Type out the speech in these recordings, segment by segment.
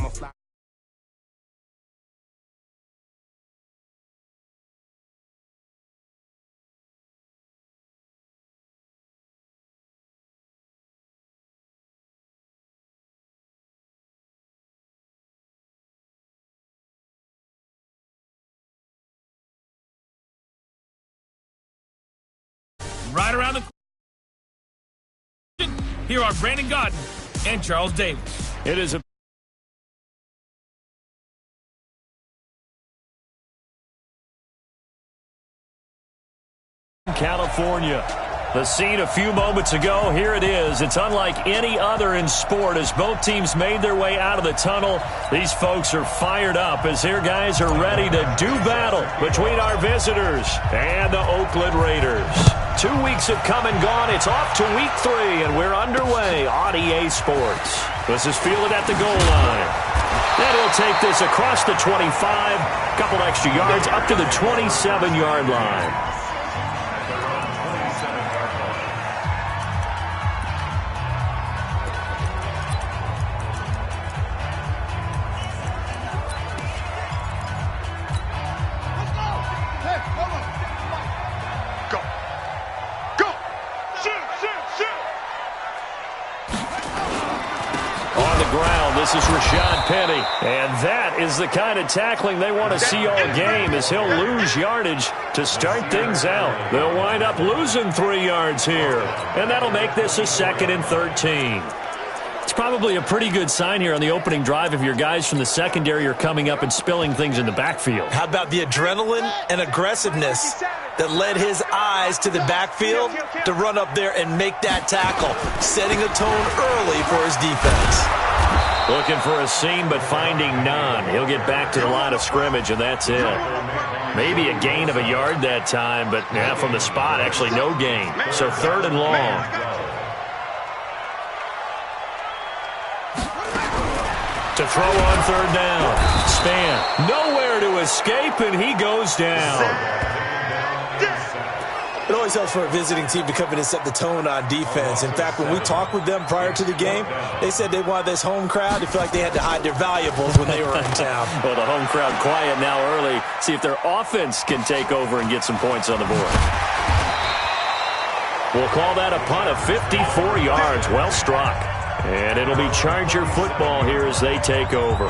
I'm a fly. Right around the corner, here are Brandon Godden and Charles Davis. It is a California. The scene a few moments ago, here it is. It's unlike any other in sport as both teams made their way out of the tunnel. These folks are fired up as their guys are ready to do battle between our visitors and the Oakland Raiders. 2 weeks have come and gone. It's off to week 3, and we're underway on EA Sports. This is fielded at the goal line. And he'll take this across the 25, couple extra yards up to the 27-yard line. This is Rashad Penny, and that is the kind of tackling they want to see all game as he'll lose yardage to start things out. They'll wind up losing 3 yards here, and that'll make this a 2nd and 13. It's probably a pretty good sign here on the opening drive if your guys from the secondary are coming up and spilling things in the backfield. How about the adrenaline and aggressiveness that led his eyes to the backfield to run up there and make that tackle, setting a tone early for his defense. Looking for a seam, but finding none. He'll get back to the line of scrimmage, and that's it. Maybe a gain of a yard that time, but yeah, from the spot, actually no gain. So 3rd and long. To throw on 3rd down. Span. Nowhere to escape, and he goes down. It always helps for a visiting team to come in and set the tone on defense. In fact, when we talked with them prior to the game, they said they wanted this home crowd to feel like they had to hide their valuables when they were in town. Well, the home crowd quiet now early. See if their offense can take over and get some points on the board. We'll call that a punt of 54 yards. Well struck. And it'll be Charger football here as they take over.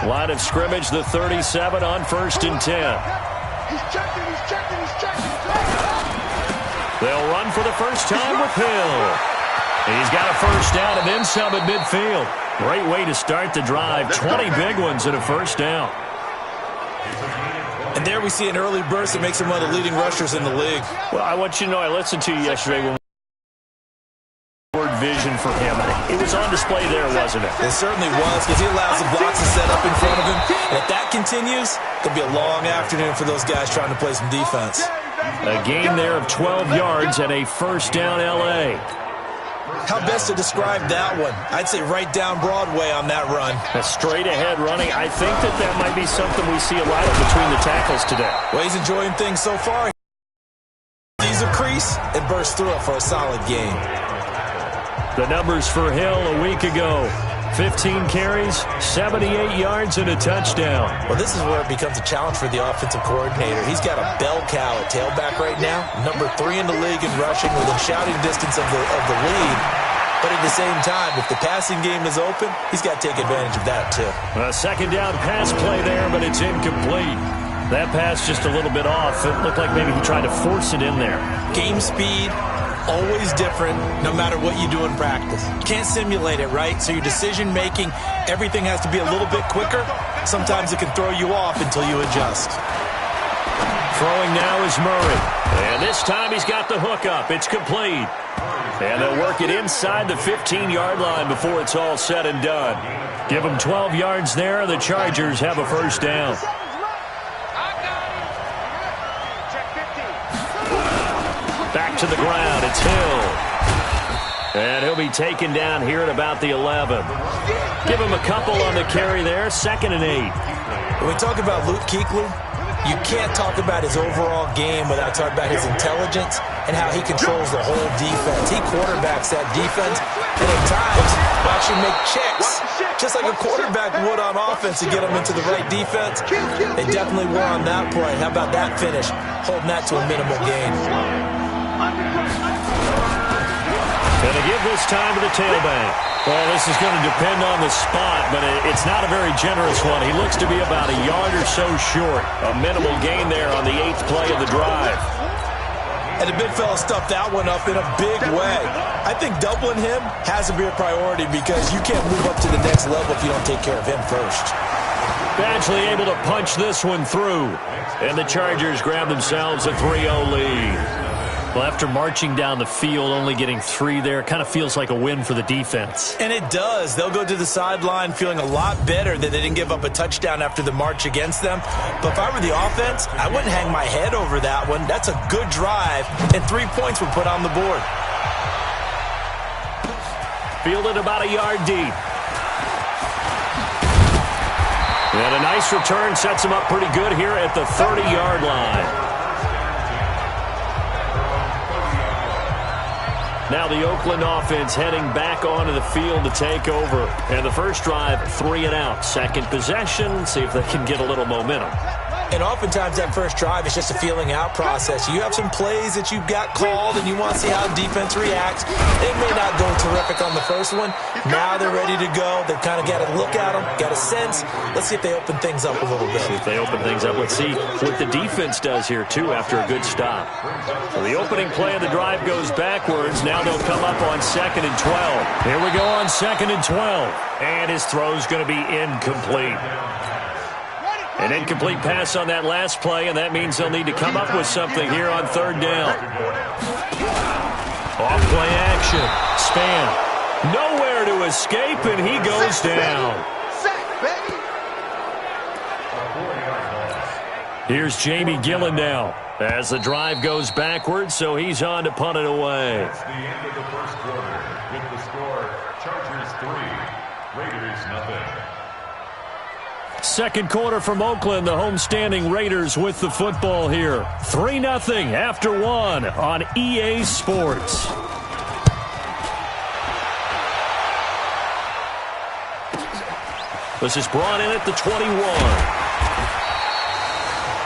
Line of scrimmage, the 37 on 1st and 10. He's checking. They'll run for the first time with Hill. He's got a first down and then some at midfield. Great way to start the drive. 20 big ones and a first down. And there we see an early burst that makes him one of the leading rushers in the league. Well, I want you to know I listened to you yesterday when vision for him. It was on display there, wasn't it? It certainly was, because he allows the blocks to set up in front of him. And if that continues, it'll be a long afternoon for those guys trying to play some defense. A gain there of 12 yards and a first down L.A. How best to describe that one? I'd say right down Broadway on that run. A straight ahead running. I think that might be something we see a lot of between the tackles today. Well, he's enjoying things so far. He's a crease and bursts through it for a solid game. The numbers for Hill a week ago. 15 carries, 78 yards, and a touchdown. Well, this is where it becomes a challenge for the offensive coordinator. He's got a bell cow at tailback right now, number 3 in the league in rushing within shouting distance of the lead. But at the same time, if the passing game is open, he's got to take advantage of that too. A 2nd down pass play there, but it's incomplete. That pass just a little bit off. It looked like maybe he tried to force it in there. Game speed, always different no matter what you do in practice. You can't simulate it, right? So your decision-making, everything has to be a little bit quicker. Sometimes it can throw you off until you adjust. Throwing now is Murray. And this time he's got the hook up. It's complete. And they'll work it inside the 15-yard line before it's all said and done. Give them 12 yards there. The Chargers have a first down. Back to the ground. It's Hill. And he'll be taken down here at about the 11. Give him a couple on the carry there. 2nd and 8. When we talk about Luke Kuechly, You can't talk about his overall game without talking about his intelligence and how he controls the whole defense. He quarterbacks that defense, and at times will actually make checks, just like a quarterback would on offense to get them into the right defense. They definitely were on that play. How about that finish? Holding that to a minimal gain. Going to give this time to the tailback. Well, this is going to depend on the spot, but it's not a very generous one. He looks to be about a yard or so short. A minimal gain there on the 8th play of the drive. And the big fella stuffed that one up in a big way. I think doubling him has to be a priority because you can't move up to the next level if you don't take care of him first. Badgley able to punch this one through. And the Chargers grab themselves a 3-0 lead. Well, after marching down the field, only getting 3 there, kind of feels like a win for the defense. And it does. They'll go to the sideline feeling a lot better that they didn't give up a touchdown after the march against them. But if I were the offense, I wouldn't hang my head over that one. That's a good drive, and 3 points were put on the board. Fielded about a yard deep. And a nice return sets him up pretty good here at the 30-yard line. Now the Oakland offense heading back onto the field to take over. And the first drive, 3 and out. Second possession, see if they can get a little momentum. And oftentimes that first drive is just a feeling out process. You have some plays that you've got called and you want to see how defense reacts. They may not go terrific on the first one. Now they're ready to go. They've kind of got to look at them, got a sense. Let's see if they open things up a little bit. See if they open things up. Let's see what the defense does here, too, after a good stop. So the opening play of the drive goes backwards. Now they'll come up on 2nd and 12. Here we go on 2nd and 12. And his throw's going to be incomplete. An incomplete pass on that last play, and that means they'll need to come up with something here on 3rd down. Off-play action. Span. Nowhere to escape, and he goes down. Here's Jamie Gillen now as the drive goes backwards, so he's on to punt it away. It's the end of the first quarter with the score Chargers 3, Raiders 0. Second quarter from Oakland, the homestanding Raiders with the football here. 3-0 after 1 on EA Sports. This is brought in at the 21.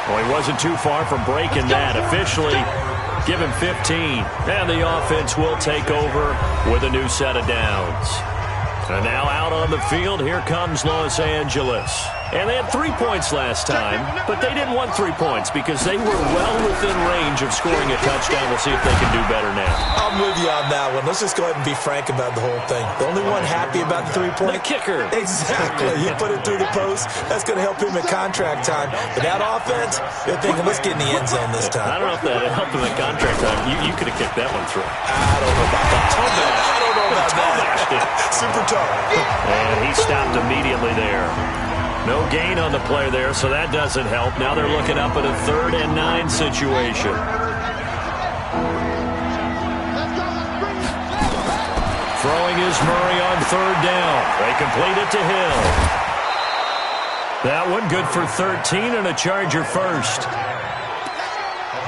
Well, he wasn't too far from breaking that. Officially, give him 15. And the offense will take over with a new set of downs. And now out on the field, here comes Los Angeles. And they had 3 points last time, but they didn't want 3 points because they were well within range of scoring a touchdown. We'll see if they can do better now. I'm with you on that one. Let's just go ahead and be frank about the whole thing. The only one happy about the 3-point? The kicker. Exactly. You put it through the post. That's going to help him at contract time. But that offense, they're thinking, let's get in the end zone this time. I don't know if that helped him at contract time. You could have kicked that one through. I don't know about that. I don't know about that. Super tough. And he stopped immediately there. No gain on the play there, so that doesn't help. Now they're looking up at a 3rd and 9 situation. Throwing is Murray on 3rd down. They complete it to Hill. That one good for 13 and a Charger first.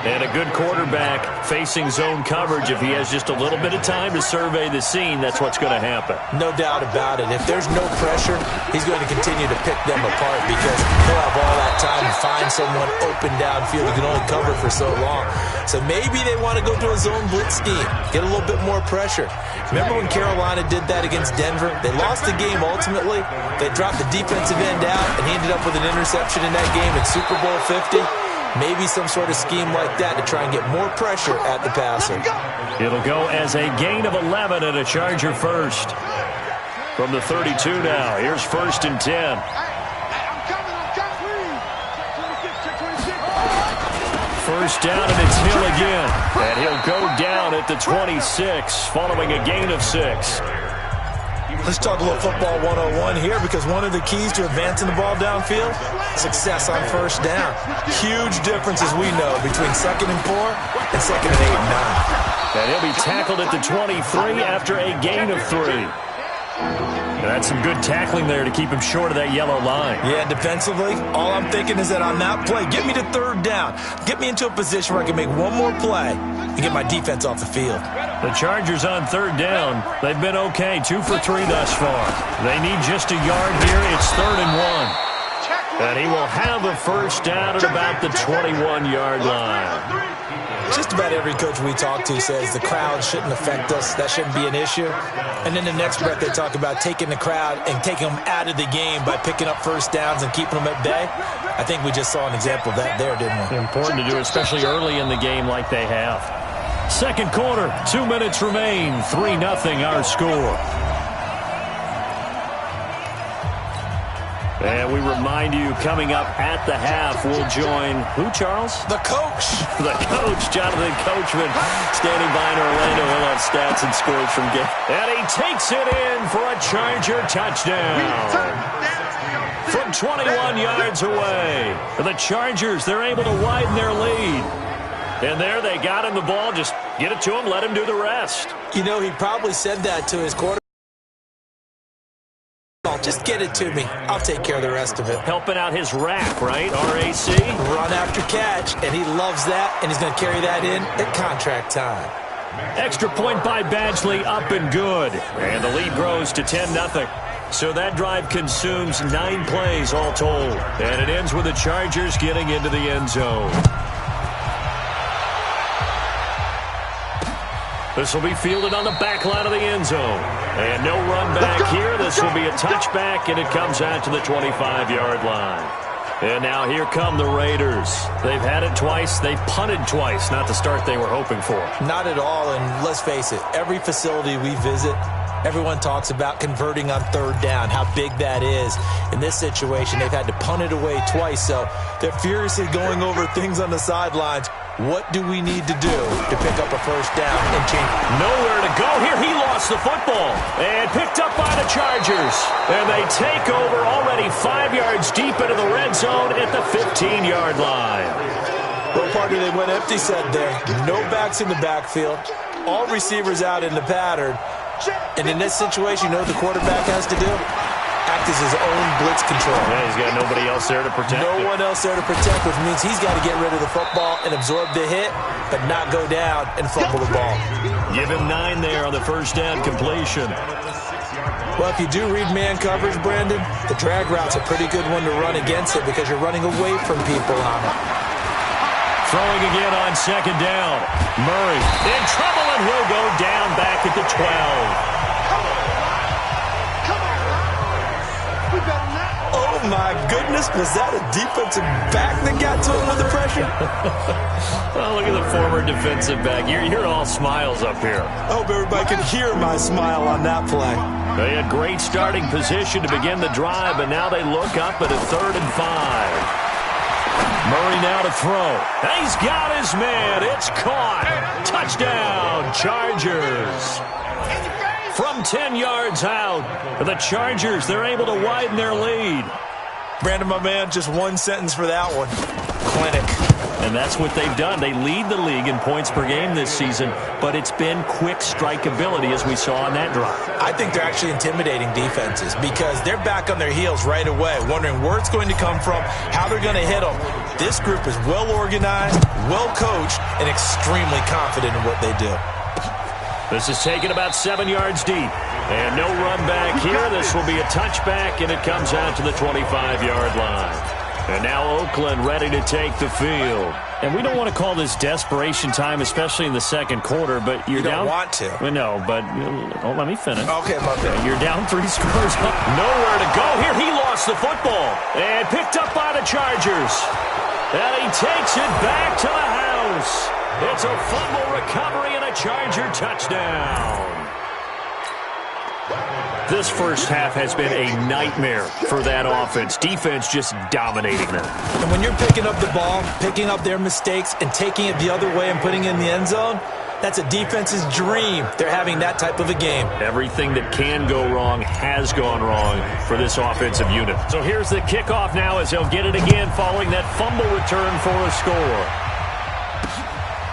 And a good quarterback facing zone coverage. If he has just a little bit of time to survey the scene, that's what's going to happen. No doubt about it. If there's no pressure, he's going to continue to pick them apart because he'll have all that time to find someone open downfield. He can only cover for so long. So maybe they want to go to a zone blitz scheme, get a little bit more pressure. Remember when Carolina did that against Denver? They lost the game ultimately. They dropped the defensive end out, and he ended up with an interception in that game in Super Bowl 50. Maybe some sort of scheme like that to try and get more pressure at the passer. It'll go as a gain of 11 and a Charger first. From the 32 now, here's 1st and 10. First down, and it's Hill again. And he'll go down at the 26 following a gain of 6. Let's talk a little football 101 here because one of the keys to advancing the ball downfield, success on 1st down. Huge difference, as we know, between 2nd and 4 and 2nd and 8 and 9. And he'll be tackled at the 23 after a gain of 3. That's some good tackling there to keep him short of that yellow line. Yeah, defensively, all I'm thinking is that on that play, get me to third down. Get me into a position where I can make one more play and get my defense off the field. The Chargers on third down. They've been okay, 2 for 3 thus far. They need just a yard here. It's 3rd and 1. And he will have a first down at about the 21-yard line. Just about every coach we talk to says the crowd shouldn't affect us. That shouldn't be an issue. And then the next breath they talk about taking the crowd and taking them out of the game by picking up first downs and keeping them at bay. I think we just saw an example of that there, didn't we? Important to do, especially early in the game like they have. Second quarter, 2 minutes remain. 3-0 our score. And we remind you, coming up at the half, we'll join who, Charles? The coach. The coach, Jonathan Coachman, standing by in Orlando. He'll have stats and scores from game. And he takes it in for a Charger touchdown. From 21 yards away. The Chargers, they're able to widen their lead. And there they got him the ball. Just get it to him, let him do the rest. You know, he probably said that to his quarterback. Just get it to me. I'll take care of the rest of it. Helping out his RAC, right? R-A-C? Run after catch, and he loves that, and he's going to carry that in at contract time. Extra point by Badgley, up and good. And the lead grows to 10-0. So that drive consumes 9 plays all told. And it ends with the Chargers getting into the end zone. This will be fielded on the back line of the end zone. And no run back here. This will be a touchback, and it comes out to the 25-yard line. And now here come the Raiders. They've had it twice. They've punted twice. Not the start they were hoping for. Not at all, and let's face it, every facility we visit, everyone talks about converting on third down, how big that is. In this situation, they've had to punt it away twice, so they're furiously going over things on the sidelines. What do we need to do to pick up a first down and change? Nowhere to go here. He lost the football and picked up by the Chargers. And they take over already 5 yards deep into the red zone at the 15-yard line. Well, partner, they went empty set there. No backs in the backfield. All receivers out in the pattern. And in this situation, you know what the quarterback has to do? Act as his own blitz control. Yeah, he's got nobody else there to protect. No one else there to protect, which means he's got to get rid of the football and absorb the hit, but not go down and fumble the ball. Give him 9 there on the first down completion. Well, if you do read man coverage, Brandon, the drag route's a pretty good one to run against it because you're running away from people on it. Throwing again on second down. Murray in trouble, and he'll go down back at the 12. Oh, my goodness. Was that a defensive back that got to him with the pressure? Oh, look at the former defensive back. You're all smiles up here. I hope everybody can hear my smile on that play. They had great starting position to begin the drive, but now they look up at a 3rd and 5. Murray now to throw. He's got his man. It's caught. Touchdown, Chargers. From 10 yards out, the Chargers, they're able to widen their lead. Brandon, my man, just one sentence for that one. Clinic. And that's what they've done. They lead the league in points per game this season, but it's been quick strike ability as we saw on that drive. I think they're actually intimidating defenses because they're back on their heels right away, wondering where it's going to come from, how they're going to hit them. This group is well organized, well coached, and extremely confident in what they do. This is taken about 7 yards deep. And no run back here. This will be a touchback, and it comes out to the 25-yard line. And now Oakland ready to take the field. And we don't want to call this desperation time, especially in the second quarter, but you're down. You don't want to. Well, no, but let me finish. Okay, my bad. You're down 3 scores. Nowhere to go here. He lost the football and picked up by the Chargers. And he takes it back to the house. It's a fumble recovery and a Charger touchdown. This first half has been a nightmare for that offense. Defense just dominating them. And when you're picking up the ball, picking up their mistakes, and taking it the other way and putting it in the end zone, that's a defense's dream. They're having that type of a game. Everything that can go wrong has gone wrong for this offensive unit. So here's the kickoff now as they'll get it again following that fumble return for a score.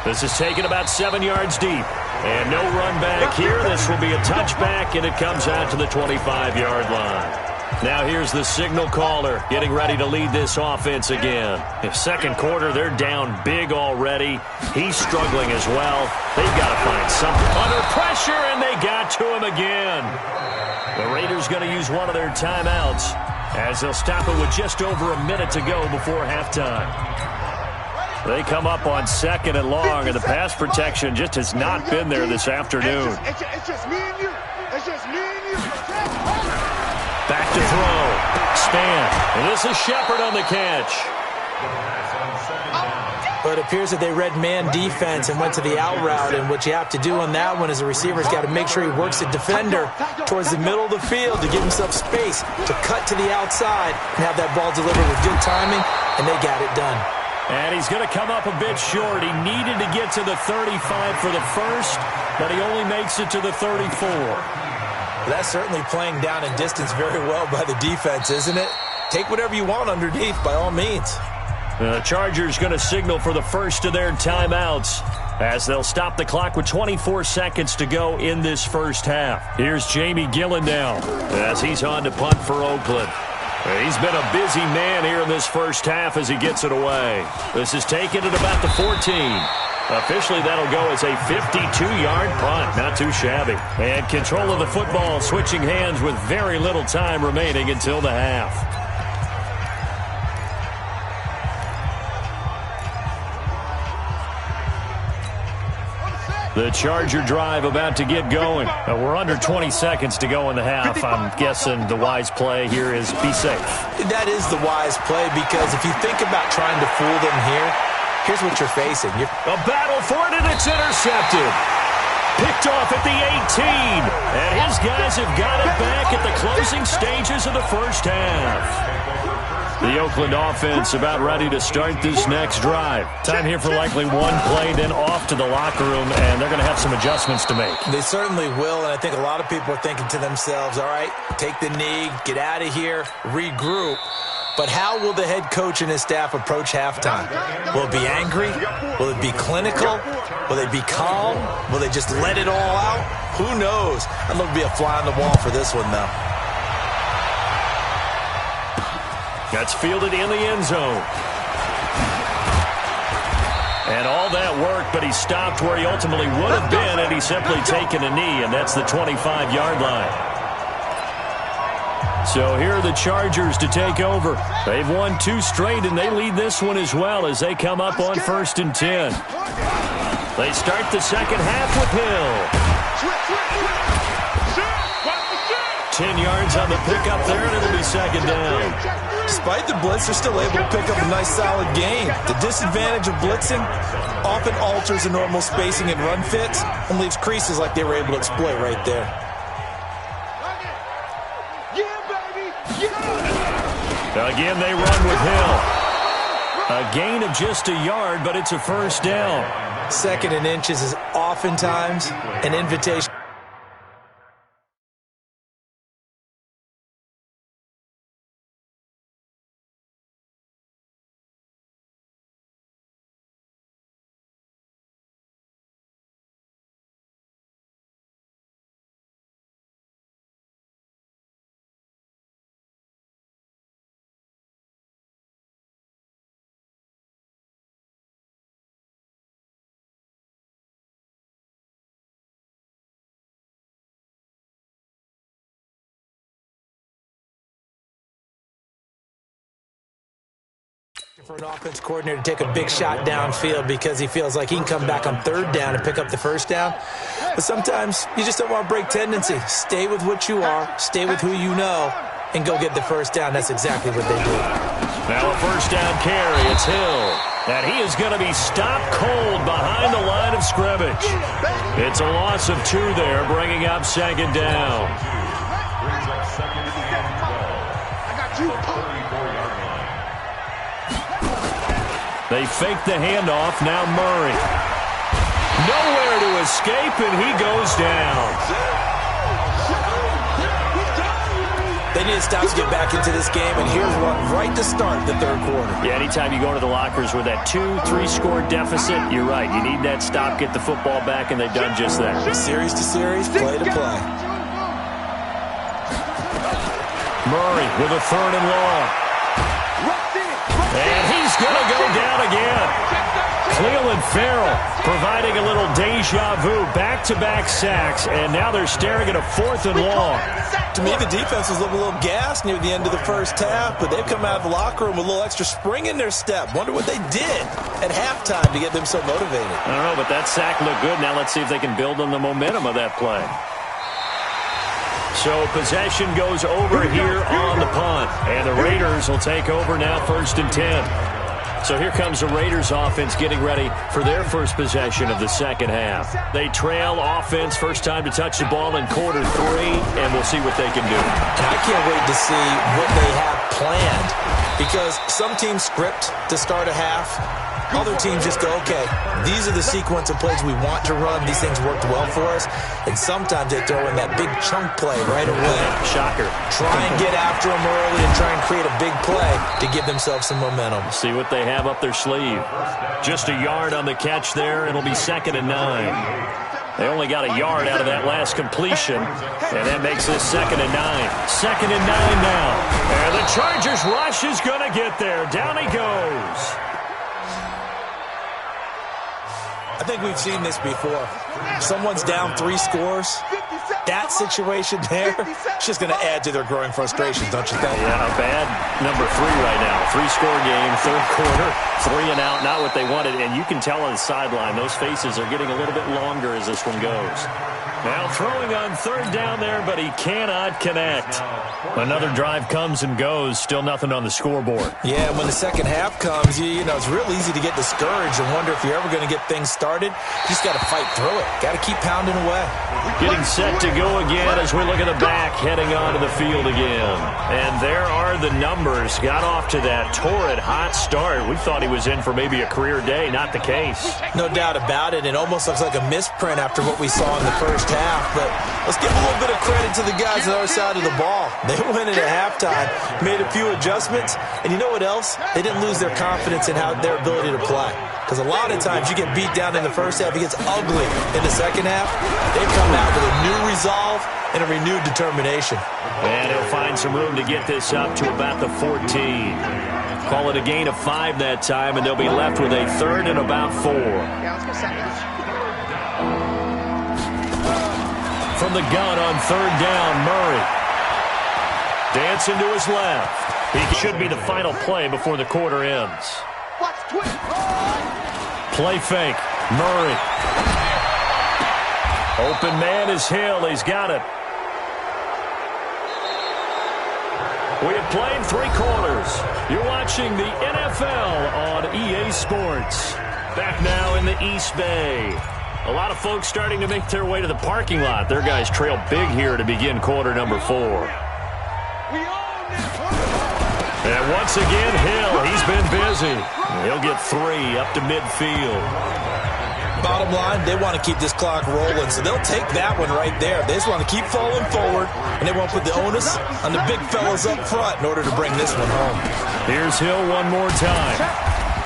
This is taken about 7 yards deep. And no run back here. This will be a touchback, and it comes out to the 25-yard line. Now here's the signal caller getting ready to lead this offense again. In second quarter, they're down big already. He's struggling as well. They've got to find something. Under pressure, and they got to him again. The Raiders going to use one of their timeouts as they'll stop it with just over a minute to go before halftime. They come up on second and long, and the pass protection just has not been there this afternoon. It's just me and you. It's just me and you. Back to throw. Span. And this is Shepard on the catch. But it appears that they read man defense and went to the out route. And what you have to do on that one is the receiver's got to make sure he works the defender towards the middle of the field to give himself space to cut to the outside and have that ball delivered with good timing, and they got it done. And he's going to come up a bit short. He needed to get to the 35 for the first, but he only makes it to the 34. That's certainly playing down in distance very well by the defense, isn't it? Take whatever you want underneath, by all means. The Chargers going to signal for the first of their timeouts as they'll stop the clock with 24 seconds to go in this first half. Here's Jamie Gillen now as he's on to punt for Oakland. He's been a busy man here in this first half as he gets it away. This is taken at about the 14. Officially, that'll go as a 52-yard punt. Not too shabby. And control of the football, switching hands with very little time remaining until the half. The Charger drive about to get going. We're under 20 seconds to go in the half. I'm guessing the wise play here is be safe. That is the wise play, because if you think about trying to fool them here, here's what you're facing. A battle for it, and it's intercepted. Picked off at the 18. And his guys have got it back at the closing stages of the first half. The Oakland offense about ready to start this next drive. Time here for likely one play, then off to the locker room, and they're going to have some adjustments to make. They certainly will, and I think a lot of people are thinking to themselves, all right, take the knee, get out of here, regroup. But how will the head coach and his staff approach halftime? Will it be angry? Will it be clinical? Will they be calm? Will they just let it all out? Who knows? I'd love to be a fly on the wall for this one, though. That's fielded in the end zone. And all that work, but he stopped where he ultimately would have been had he simply taken a knee, and that's the 25-yard line. So here are the Chargers to take over. They've won 2 straight, and they lead this one as well as they come up on 1st and 10. They start the second half with Hill. 10 yards on the pickup there, and it'll be second down. Despite the blitz, they're still able to pick up a nice solid gain. The disadvantage of blitzing often alters the normal spacing and run fits and leaves creases like they were able to exploit right there. Again, they run with Hill. A gain of just a yard, but it's a first down. 2nd and inches is oftentimes an invitation. For an offense coordinator to take a big shot downfield because he feels like he can come back on 3rd down and pick up the first down. But sometimes you just don't want to break tendency. Stay with what you are, stay with who you know, and go get the first down. That's exactly what they do. Now a first down carry. It's Hill. And he is going to be stopped cold behind the line of scrimmage. It's a loss of 2 there, bringing up second down. They fake the handoff. Now Murray. Nowhere to escape, and he goes down. They They need to stop to get back into this game, and here's one right to start the third quarter. Yeah, anytime you go to the lockers with that 2-3 score deficit, you're right. You need that stop, get the football back, and they've done just that. Series to series, play to play. Murray with a 3rd and long. And he's going to go down again. Cleveland Farrell providing a little deja vu, back-to-back sacks, and now they're staring at a 4th and long. To me, the defense was looking a little gassed near the end of the first half, but they've come out of the locker room with a little extra spring in their step. Wonder what they did at halftime to get them so motivated. I don't know, but that sack looked good. Now let's see if they can build on the momentum of that play. So possession goes over here on the punt, and the Raiders will take over now 1st and 10. So here comes the Raiders offense getting ready for their first possession of the second half. They trail offense, first time to touch the ball in quarter 3, and we'll see what they can do. And I can't wait to see what they have planned, because some teams script to start a half. Other teams just go, okay, these are the sequence of plays we want to run. These things worked well for us. And sometimes they throw in that big chunk play right away. Shocker. Try and get after them early and try and create a big play to give themselves some momentum. See what they have up their sleeve. Just a yard on the catch there. It'll be 2nd and 9. They only got a yard out of that last completion, and that makes this 2nd and 9. 2nd and 9 now. And the Chargers rush is going to get there. Down he goes. I think we've seen this before. Someone's down 3 scores. That situation there, it's just going to add to their growing frustrations, don't you think? Yeah, a bad number 3 right now. 3-score game, third quarter, 3 and out, not what they wanted. And you can tell on the sideline, those faces are getting a little bit longer as this one goes. Now throwing on 3rd down there, but he cannot connect. Another drive comes and goes, still nothing on the scoreboard. Yeah, when the second half comes, you know, it's real easy to get discouraged and wonder if you're ever going to get things started. You just got to fight through it. Got to keep pounding away. Getting set to go again as we look at the back, heading onto the field again. And there are the numbers. Got off to that torrid hot start. We thought he was in for maybe a career day. Not the case. No doubt about it. It almost looks like a misprint after what we saw in the first half. But let's give a little bit of credit to the guys on the other side of the ball. They went in at halftime, made a few adjustments, and you know what else? They didn't lose their confidence in their ability to play. Because a lot of times you get beat down in the first half, it gets ugly in the second half. They've come out with a new resolve and a renewed determination. And he'll find some room to get this up to about the 14. Call it a gain of 5 that time, and they'll be left with a 3rd and about 4. From the gun on 3rd down, Murray. Dancing to his left. He should be the final play before the quarter ends. Play fake. Murray. Open man is Hill. He's got it. We have played 3 quarters. You're watching the NFL on EA Sports. Back now in the East Bay. A lot of folks starting to make their way to the parking lot. Their guys trail big here to begin quarter number 4. And once again, Hill, he's been busy. He'll get 3 up to midfield. Bottom line, they want to keep this clock rolling, so they'll take that one right there. They just want to keep falling forward, and they won't put the onus on the big fellas up front in order to bring this one home. Here's Hill one more time.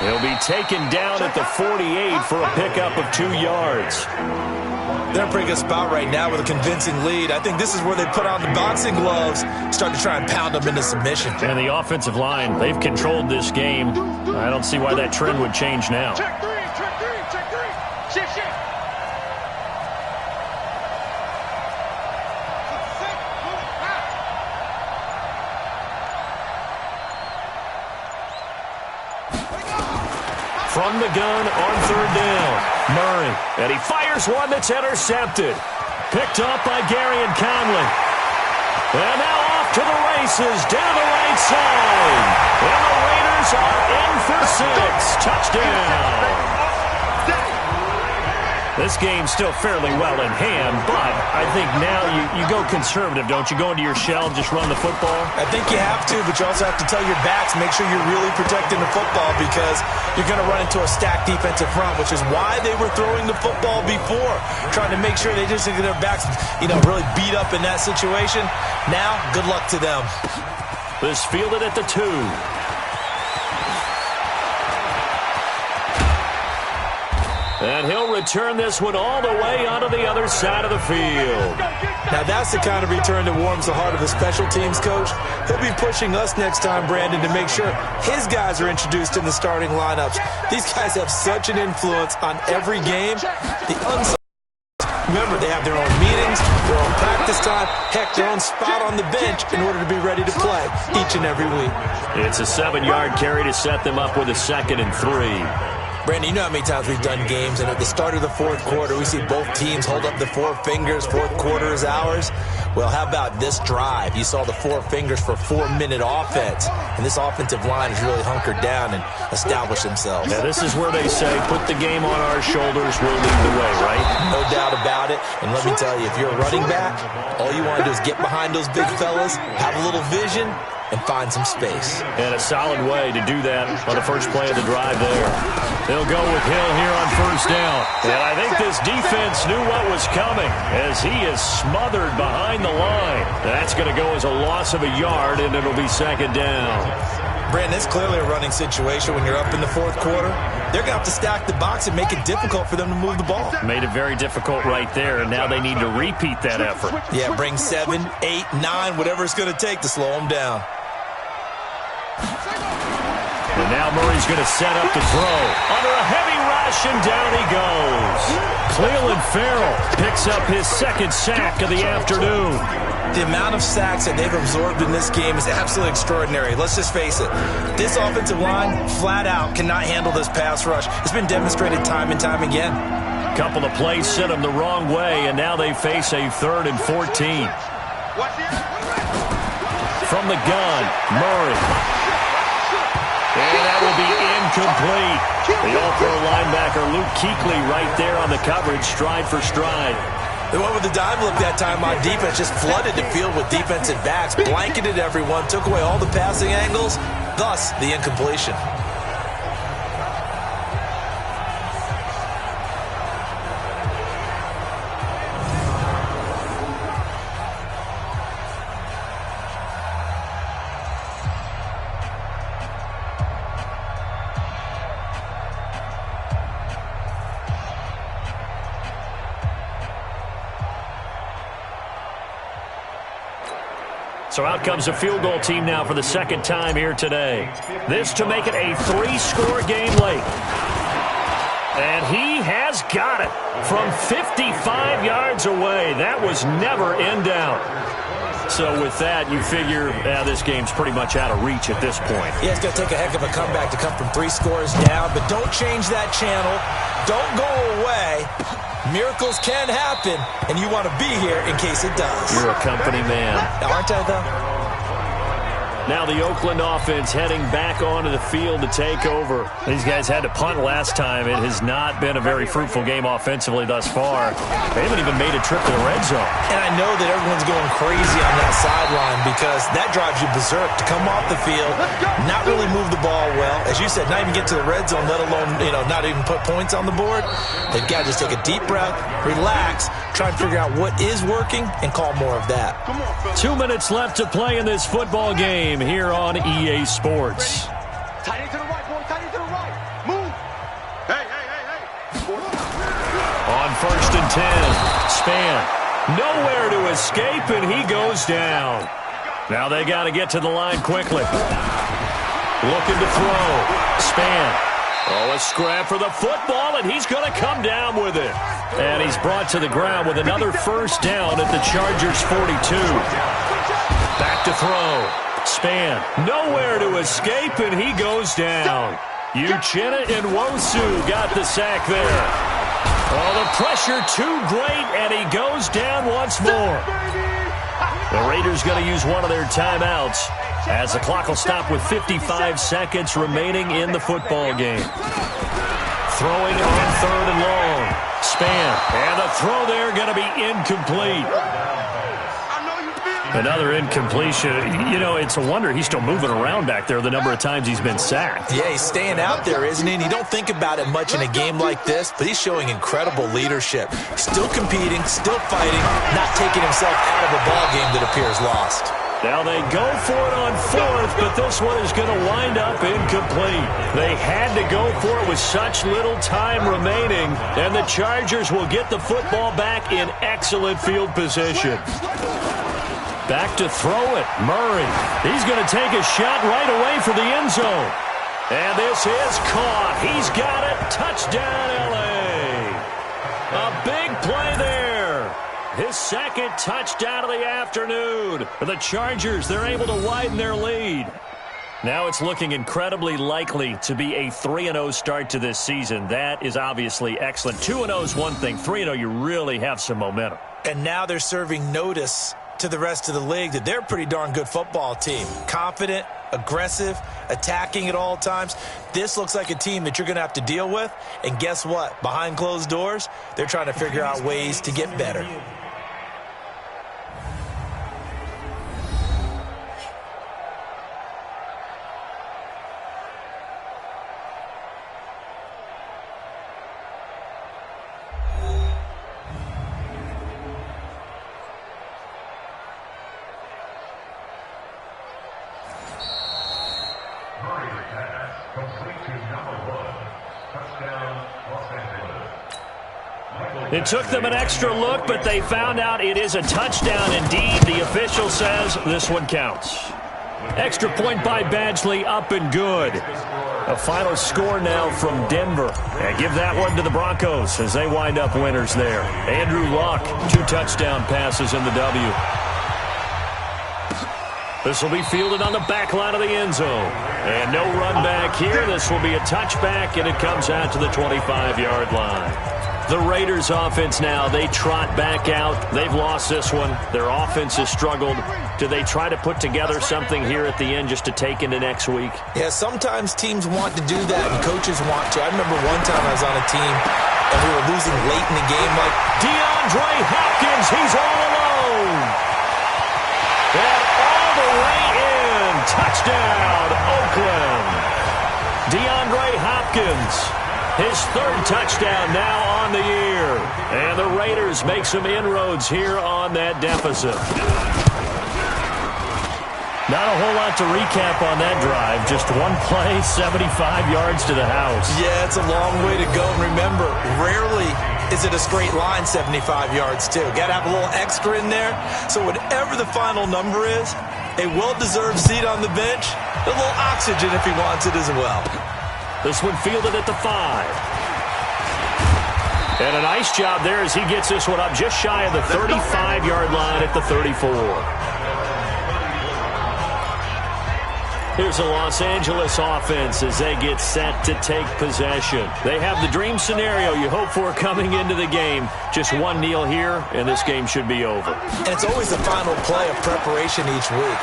He'll be taken down at the 48 for a pickup of 2 yards. They're in a pretty good spot right now with a convincing lead. I think this is where they put on the boxing gloves, start to try and pound them into submission. And the offensive line, they've controlled this game. I don't see why that trend would change now. Check 3, check 3, check 3. Shift, shift. From the gun on 3rd down, Murray. And he fires one that's intercepted. Picked up by Gary and Conley. And now off to the races down the right side. And the Raiders are in for 6. Touchdown. This game's still fairly well in hand, but I think now you go conservative, don't you? Go into your shell and just run the football? I think you have to, but you also have to tell your backs, make sure you're really protecting the football because you're going to run into a stacked defensive front, which is why they were throwing the football before, trying to make sure they just get their backs, really beat up in that situation. Now, good luck to them. This fielded at the 2. And he'll return this one all the way onto the other side of the field. Now that's the kind of return that warms the heart of a special teams coach. He'll be pushing us next time, Brandon, to make sure his guys are introduced in the starting lineups. These guys have such an influence on every game. Remember, they have their own meetings, their own practice time, heck, their own spot on the bench in order to be ready to play each and every week. It's a 7-yard carry to set them up with a 2nd and 3. Brandon, you know how many times we've done games, and at the start of the fourth quarter, we see both teams hold up the 4 fingers, fourth quarter is ours. Well, how about this drive? You saw the 4 fingers for 4-minute offense, and this offensive line has really hunkered down and established themselves. Yeah, this is where they say, put the game on our shoulders, we'll lead the way, right? No doubt about it, and let me tell you, if you're a running back, all you want to do is get behind those big fellas, have a little vision, and find some space. And a solid way to do that on the first play of the drive there. They'll go with Hill here on first down. And I think this defense knew what was coming as he is smothered behind the line. That's going to go as a loss of a yard, and it'll be 2nd down. Brandon, it's clearly a running situation when you're up in the fourth quarter. They're going to have to stack the box and make it difficult for them to move the ball. Made it very difficult right there, and now they need to repeat that effort. Yeah, bring 7, 8, 9, whatever it's going to take to slow them down. And now Murray's going to set up to throw. Under a heavy rush, and down he goes. Cleveland Farrell picks up his 2nd sack of the afternoon. The amount of sacks that they've absorbed in this game is absolutely extraordinary. Let's just face it. This offensive line, flat out, cannot handle this pass rush. It's been demonstrated time and time again. A couple of plays sent them the wrong way, and now they face a 3rd and 14. From the gun, Murray. And that will be incomplete. The all-pro linebacker Luke Kuechly right there on the coverage, stride for stride. They went with the dime look that time on defense, just flooded the field with defensive backs, blanketed everyone, took away all the passing angles, thus the incompletion. So out comes a field goal team now for the 2nd time here today. This to make it a 3-score game late. And he has got it from 55 yards away. That was never in doubt. So with that, you figure this game's pretty much out of reach at this point. Yeah, it's going to take a heck of a comeback to come from 3 scores down, but don't change that channel. Don't go away. Miracles can happen, and you want to be here in case it does. You're a company man. Aren't I, though? Now the Oakland offense heading back onto the field to take over. These guys had to punt last time. It has not been a very fruitful game offensively thus far. They haven't even made a trip to the red zone. And I know that everyone's going crazy on that sideline because that drives you berserk to come off the field, not really move the ball well. As you said, not even get to the red zone, let alone, not even put points on the board. They've got to just take a deep breath, relax, try and figure out what is working, and call more of that. 2 minutes left to play in this football game here on EA Sports. Tight end to the right, boy. Tight end to the right. Move. Hey. On 1st and 10, Span. Nowhere to escape, and he goes down. Now they got to get to the line quickly. Looking to throw. Span. Oh, a scrap for the football, and he's going to come down with it. And he's brought to the ground with another first down at the Chargers' 42. Back to throw. Span, nowhere to escape, and he goes down. Uchenna Nwosu got the sack there. Oh, the pressure too great, and he goes down once more. The Raiders going to use one of their timeouts as the clock will stop with 55 seconds remaining in the football game. Throwing on 3rd and long. span. And the throw there going to be incomplete. Another incompletion. You know, it's a wonder he's still moving around back there the number of times he's been sacked. Yeah, he's staying out there, isn't he? And you don't think about it much in a game like this, but he's showing incredible leadership. Still competing, still fighting, not taking himself out of a ball game that appears lost. Now they go for it on fourth, but this one is going to wind up incomplete. They had to go for it with such little time remaining, and the Chargers will get the football back in excellent field position. Back to throw it, Murray. He's going to take a shot right away for the end zone. And this is caught. He's got it. Touchdown, L.A. A big play there. His second touchdown of the afternoon. For the Chargers, they're able to widen their lead. Now it's looking incredibly likely to be a 3-0 start to this season. That is obviously excellent. 2-0 is one thing. 3-0, you really have some momentum. And now they're serving notice to the rest of the league that they're a pretty darn good football team. Confident, aggressive, attacking at all times. This looks like a team that you're going to have to deal with. And guess what? Behind closed doors, they're trying to figure out ways to get better. It took them an extra look, but they found out it is a touchdown indeed. The official says this one counts. Extra point by Badgley, up and good. A final score now from Denver. And give that one to the Broncos as they wind up winners there. Andrew Luck, 2 touchdown passes in the W. This will be fielded on the back line of the end zone. And no run back here. This will be a touchback, and it comes out to the 25-yard line. The Raiders offense now, they trot back out. They've lost this one. Their offense has struggled. Do they try to put together something here at the end just to take into next week? Yeah, sometimes teams want to do that and coaches want to. I remember one time I was on a team and we were losing late in the game. Like DeAndre Hopkins, he's all alone. And all the way in. Touchdown, Oakland. DeAndre Hopkins. His third touchdown now on the year. And the Raiders make some inroads here on that deficit. Not a whole lot to recap on that drive. Just one play, 75 yards to the house. Yeah, it's a long way to go. And remember, rarely is it a straight line 75 yards, too. Got to have a little extra in there. So whatever the final number is, a well-deserved seat on the bench, a little oxygen if he wants it as well. This one fielded at the 5. And a nice job there as he gets this one up just shy of the 35-yard line at the 34. Here's the Los Angeles offense as they get set to take possession. They have the dream scenario you hope for coming into the game. Just one kneel here, and this game should be over. And it's always the final play of preparation each week.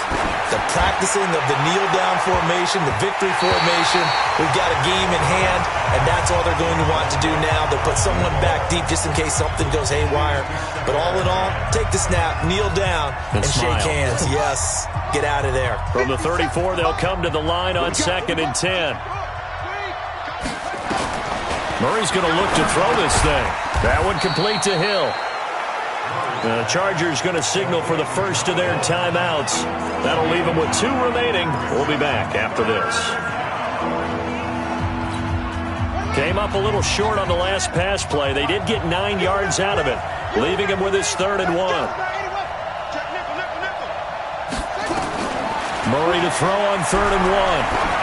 The practicing of the kneel-down formation, the victory formation. We've got a game in hand, and that's all they're going to want to do now. They'll put someone back deep just in case something goes haywire. But all in all, take the snap, kneel down, and shake hands. Yes, get out of there. From the 34, they'll come to the line on 2nd and 10. Murray's going to look to throw this thing. That one complete to Hill. The Chargers going to signal for the first of their timeouts. That'll leave them with 2 remaining. We'll be back after this. Came up a little short on the last pass play. They did get 9 yards out of it, leaving him with his 3rd and 1. Murray to throw on 3rd and 1.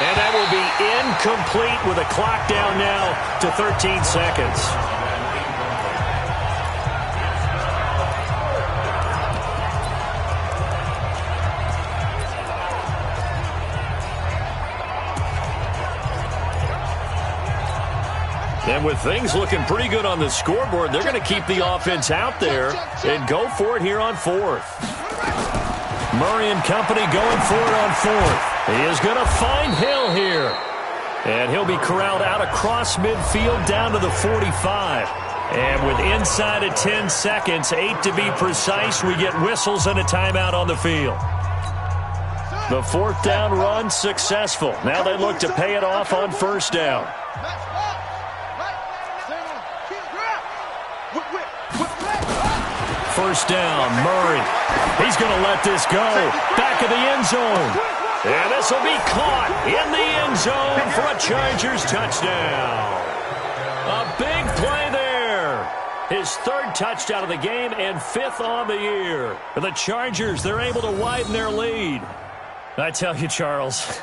And that will be incomplete with a clock down now to 13 seconds. And with things looking pretty good on the scoreboard, they're going to keep the offense out there and go for it here on 4th. Murray and company going for it on 4th. He is going to find Hill here. And he'll be corralled out across midfield down to the 45. And with inside of 10 seconds, 8 to be precise, we get whistles and a timeout on the field. The fourth down run successful. Now they look to pay it off on first down. First down, Murray. He's going to let this go. Back of the end zone. And this will be caught in the end zone for a Chargers touchdown. A big play there. His third touchdown of the game and fifth on the year. For the Chargers, they're able to widen their lead. I tell you, Charles,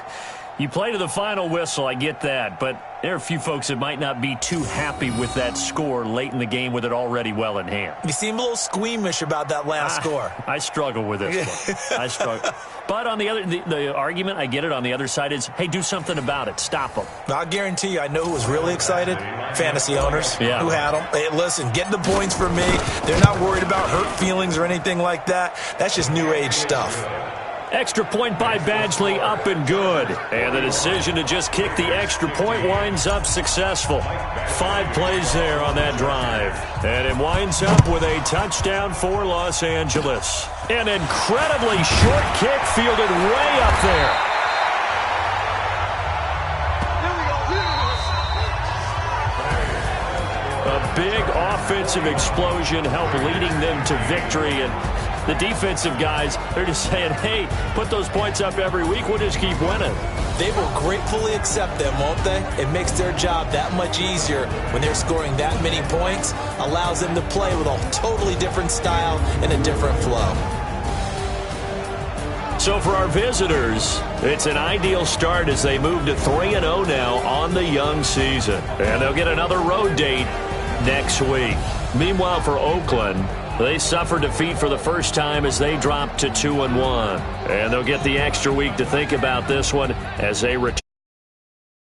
you play to the final whistle, I get that, but there are a few folks that might not be too happy with that score late in the game with it already well in hand. You seem a little squeamish about that last score. I struggle with this one. I struggle. But on the other, the argument, I get it, on the other side is, hey, do something about it. Stop them. I'll guarantee you, I know who was really excited. Fantasy owners who had them. Hey, listen, getting the points for me. They're not worried about hurt feelings or anything like that. That's just new age stuff. Extra point by Badgley, up and good. And the decision to just kick the extra point winds up successful. 5 plays there on that drive. And it winds up with a touchdown for Los Angeles. An incredibly short kick fielded way up there. A big offensive explosion helped leading them to victory. And the defensive guys, they're just saying, hey, put those points up every week. We'll just keep winning. They will gratefully accept them, won't they? It makes their job that much easier when they're scoring that many points. Allows them to play with a totally different style and a different flow. So for our visitors, it's an ideal start as they move to 3-0 now on the young season. And they'll get another road date next week. Meanwhile, for Oakland, they suffered defeat for the first time as they dropped to 2-1. And they'll get the extra week to think about this one as they return.